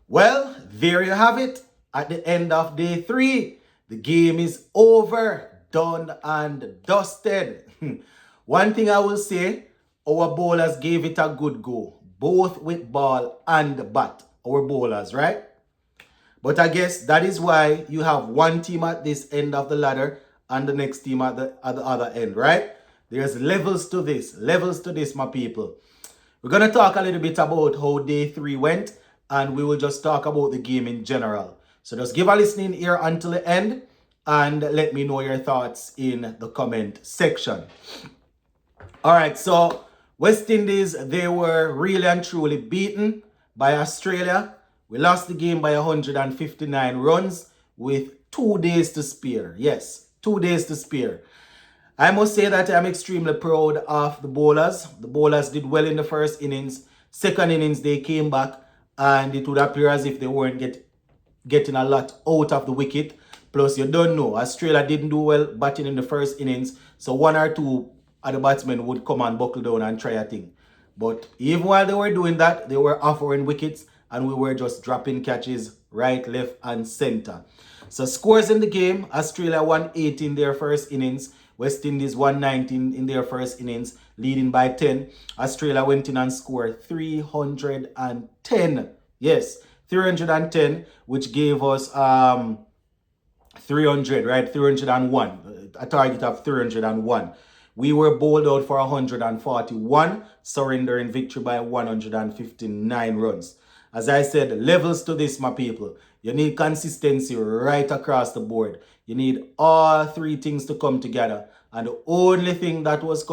Well, there you have it. At the end of day 3, the game is over, done and dusted. One thing I will say, our bowlers gave it a good go, both with ball and bat. Our bowlers, right? But I guess that is why you have one team at this end of the ladder and the next team at the other end, right? There's levels to this, my people. We're going to talk a little bit about how day 3 went, and we will just talk about the game in general. So just give a listening ear until the end and let me know your thoughts in the comment section. All right, so West Indies, they were really and truly beaten by Australia. We lost the game by 159 runs with 2 days to spare. Yes, 2 days to spare. I must say that I'm extremely proud of the bowlers. The bowlers did well in the first innings. Second innings, they came back and it would appear as if they weren't getting a lot out of the wicket. Plus, you don't know, Australia didn't do well batting in the first innings. So one or two of the batsmen would come and buckle down and try a thing. But even while they were doing that, they were offering wickets and we were just dropping catches right, left and center. So scores in the game, Australia 180 in their first innings. West Indies 119 in their first innings, leading by 10. Australia went in and scored 310. Yes, 310, which gave us 300, right? 301, a target of 301. We were bowled out for 141, surrendering victory by 159 runs. As I said, levels to this, my people. You need consistency right across the board. You need all three things to come together. And the only thing that was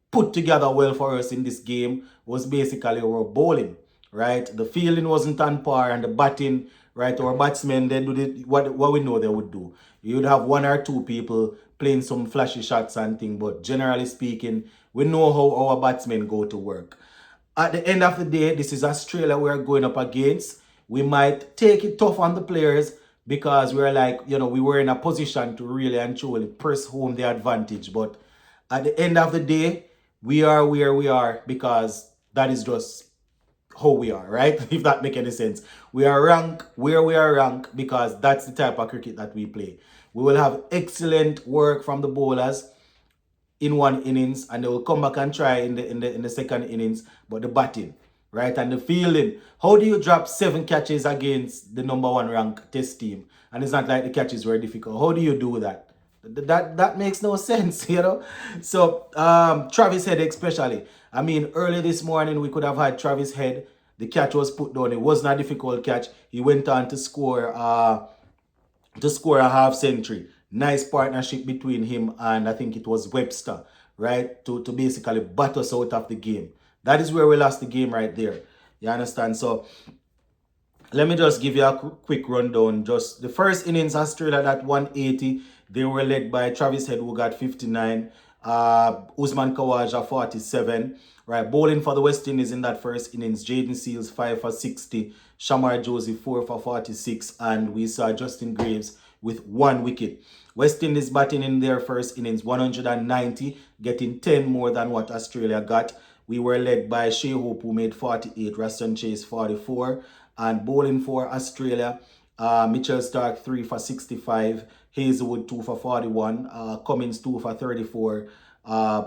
put together well for us in this game was basically our bowling, right? The fielding wasn't on par and the batting, right? Our batsmen, they do what we know they would do. You'd have one or two people playing some flashy shots and things, but generally speaking, we know how our batsmen go to work. At the end of the day, this is Australia we're going up against. We might take it tough on the players because we're like, we were in a position to really and truly press home the advantage. But at the end of the day, we are where we are because that is just how we are, right? If that make any sense. We are ranked where we are ranked because that's the type of cricket that we play. We will have excellent work from the bowlers in one innings and they will come back and try in the second innings, but the batting, right, and the fielding. How do you drop 7 catches against the number 1 ranked test team? And it's not like the catches were difficult. How do you do that? That makes no sense. So Travis Head especially. I mean, early this morning we could have had Travis Head. The catch was put down. It wasn't a difficult catch. He went on to score a half century. Nice partnership between him and I think it was Webster, right? To basically bat us out of the game. That is where we lost the game right there. You understand? So let me just give you a quick rundown. Just the first innings, Australia at 180. They were led by Travis Head, who got 59. Usman Khawaja, 47. Right, bowling for the West Indies in that first innings, Jaden Seals 5 for 60, Shamar Joseph 4 for 46, and we saw Justin Graves with 1 wicket. West Indies batting in their first innings, 190, getting 10 more than what Australia got. We were led by Shea Hope, who made 48, Ruston Chase 44, and bowling for Australia, Mitchell Stark 3 for 65, Hazelwood 2 for 41, Cummins 2 for 34,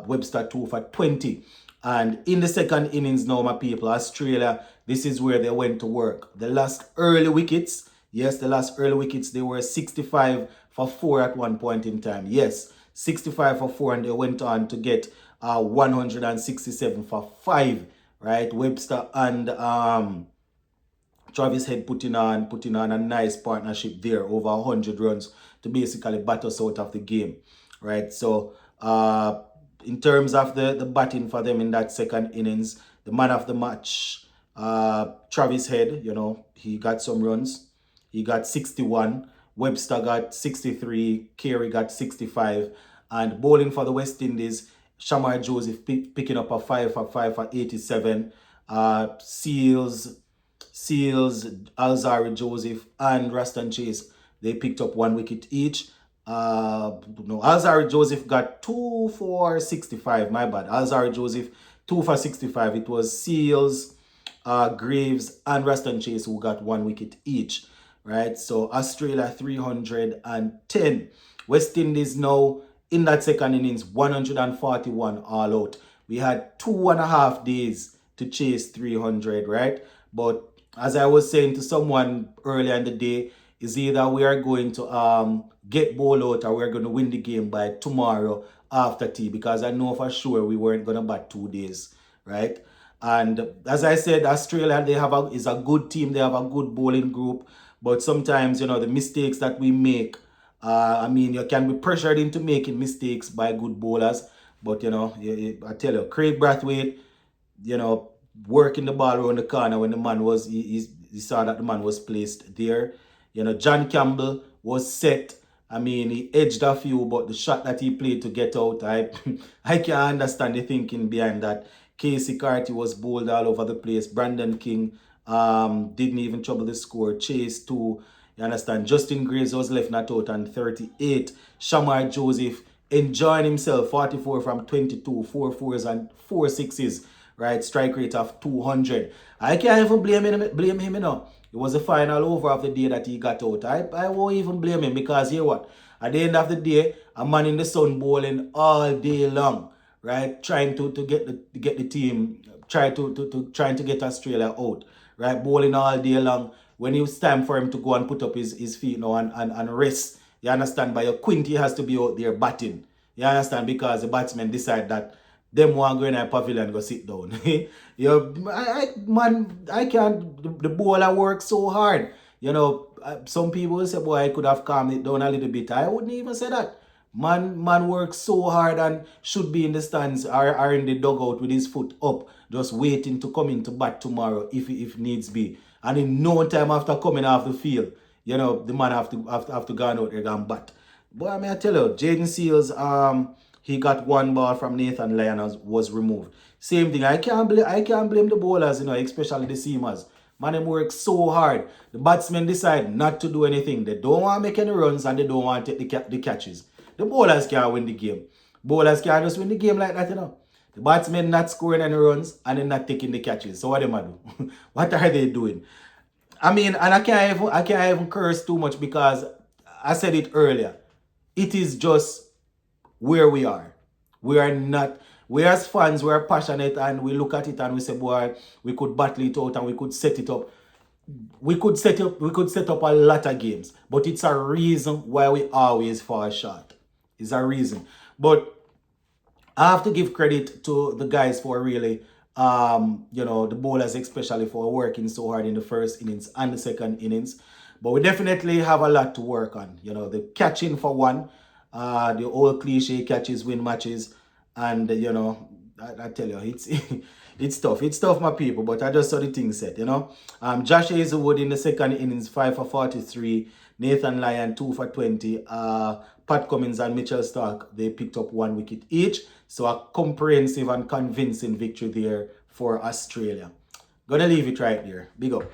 Webster 2 for 20. And in the second innings now, my people, Australia, this is where they went to work. The last early wickets, yes, the last early wickets, they were 65 for 4 at one point in time. Yes, 65 for 4, and they went on to get 167 for 5, right? Webster and Travis Head putting on a nice partnership there, over 100 runs to basically bat us out of the game, right? So in terms of the batting for them in that second innings, the man of the match, Travis Head, he got some runs. He got 61. Webster got 63. Carey got 65. And bowling for the West Indies, Shamar Joseph picking up a 5 for 87. Seals, Alzari Joseph, and Ruston Chase, they picked up 1 wicket each. Alzari Joseph got 2 for 65. My bad. Alzari Joseph 2 for 65. It was Seals, Graves and Raston Chase, who got 1 wicket each, right? So Australia 310. West Indies now in that second innings 141 all out. We had 2.5 days to chase 300, right? But as I was saying to someone earlier in the day, is either we are going to get ball out or we're going to win the game by tomorrow after tea, because I know for sure we weren't going to bat 2 days, right? And as I said, Australia, is a good team. They have a good bowling group. But sometimes, the mistakes that we make, I mean, you can be pressured into making mistakes by good bowlers. But, I tell you, Craig Brathwaite, you know, working the ball around the corner when the man was, he saw that the man was placed there. John Campbell was set. I mean, he edged a few, but the shot that he played to get out, I can't understand the thinking behind that. Casey Carty was bowled all over the place. Brandon King didn't even trouble the score. Chase too. You understand? Justin Graves was left not out on 38. Shamar Joseph enjoying himself, 44 from 22, 4 fours and 4 sixes, right? Strike rate of 200. I can't even blame him, It was the final over of the day that he got out. I won't even blame him, because here what? At the end of the day, a man in the sun bowling all day long, right? Trying to get the team, trying to get Australia out, right? Bowling all day long. When it was time for him to go and put up his feet now and rest, you understand? By your Quinty has to be out there batting. You understand? Because the batsmen decide that them want go in a pavilion and go sit down. I can't. The bowler works so hard. Some people will say, boy, I could have calmed it down a little bit. I wouldn't even say that. Man works so hard and should be in the stands or in the dugout with his foot up, just waiting to come into bat tomorrow if needs be. And in no time after coming off the field, the man have to go out there and bat. But I mean, I tell you, Jaden Seals, he got one ball from Nathan Lyon was removed. Same thing. I can't blame the bowlers, especially the seamers. Man, them work so hard. The batsmen decide not to do anything. They don't want to make any runs and they don't want to take the catches. The bowlers can't win the game. Bowlers can't just win the game like that, The batsmen not scoring any runs and they're not taking the catches. So what do they do? What are they doing? I mean, and I can't even curse too much, because I said it earlier. It is just where we are. We are not. We as fans, we are passionate and we look at it and we say, boy, we could battle it out and we could set it up. We could set up a lot of games, but it's a reason why we always fall short. It's a reason. But I have to give credit to the guys for really, the bowlers especially, for working so hard in the first innings and the second innings. But we definitely have a lot to work on. The catching for one, the old cliche catches win matches, and I tell you, it's it's tough. It's tough, my people. But I just saw the thing set. Josh Hazelwood in the second innings, 5 for 43. Nathan Lyon 2 for 20. Pat Cummins and Mitchell Stark, they picked up 1 wicket each. So a comprehensive and convincing victory there for Australia. Gonna leave it right there. Big up.